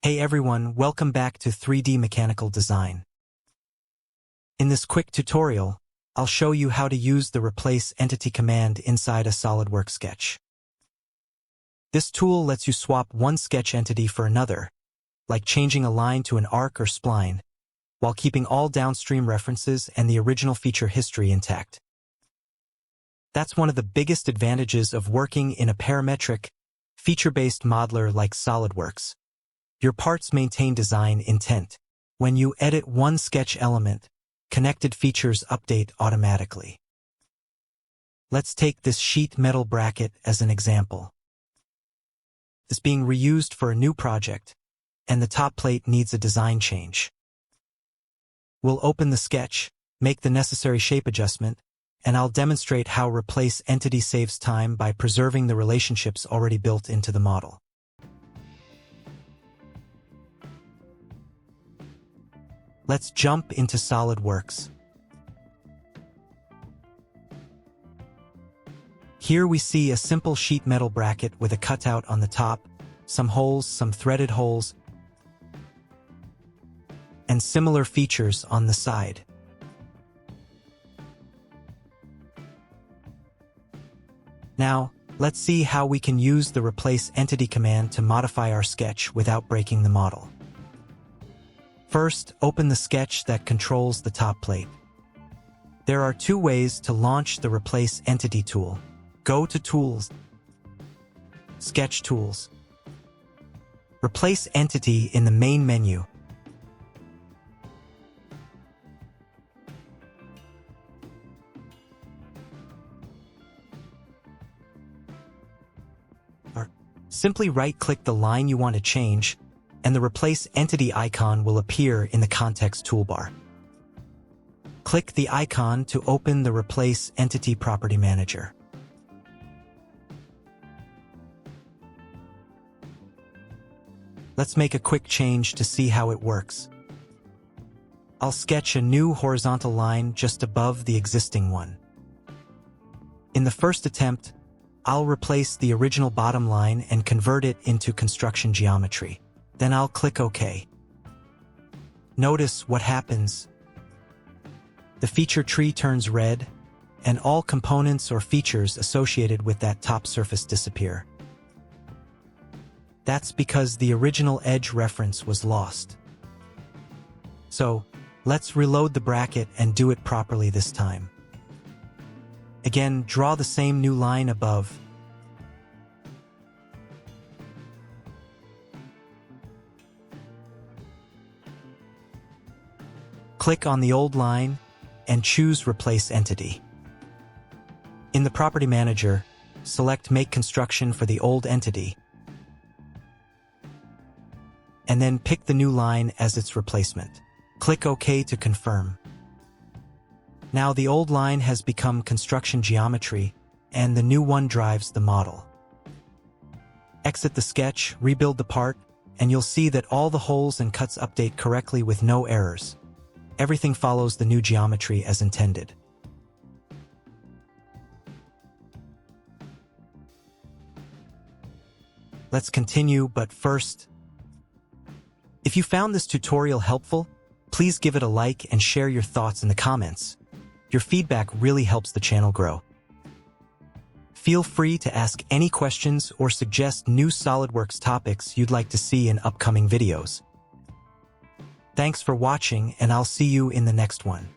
Hey everyone, welcome back to 3D Mechanical Design. In this quick tutorial, I'll show you how to use the Replace Entity command inside a SolidWorks sketch. This tool lets you swap one sketch entity for another, like changing a line to an arc or spline, while keeping all downstream references and the original feature history intact. That's one of the biggest advantages of working in a parametric, feature-based modeler like SolidWorks. Your parts maintain design intent. When you edit one sketch element, connected features update automatically. Let's take this sheet metal bracket as an example. It's being reused for a new project, and the top plate needs a design change. We'll open the sketch, make the necessary shape adjustment, and I'll demonstrate how Replace Entity saves time by preserving the relationships already built into the model. Let's jump into SolidWorks. Here we see a simple sheet metal bracket with a cutout on the top, some holes, some threaded holes, and similar features on the side. Now, let's see how we can use the Replace Entity command to modify our sketch without breaking the model. First, open the sketch that controls the top plate. There are two ways to launch the Replace Entity tool. Go to Tools, Sketch Tools. Replace Entity in the main menu. Simply right-click the line you want to change, and the Replace Entity icon will appear in the context toolbar. Click the icon to open the Replace Entity Property Manager. Let's make a quick change to see how it works. I'll sketch a new horizontal line just above the existing one. In the first attempt, I'll replace the original bottom line and convert it into construction geometry. Then I'll click OK. Notice what happens. The feature tree turns red, and all components or features associated with that top surface disappear. That's because the original edge reference was lost. So, let's reload the bracket and do it properly this time. Again, draw the same new line above. Click on the old line and choose Replace Entity. In the Property Manager, select Make Construction for the old entity, and then pick the new line as its replacement. Click OK to confirm. Now the old line has become construction geometry, and the new one drives the model. Exit the sketch, rebuild the part, and you'll see that all the holes and cuts update correctly with no errors. Everything follows the new geometry as intended. Let's continue, but first, if you found this tutorial helpful, please give it a like and share your thoughts in the comments. Your feedback really helps the channel grow. Feel free to ask any questions or suggest new SolidWorks topics you'd like to see in upcoming videos. Thanks for watching, and I'll see you in the next one.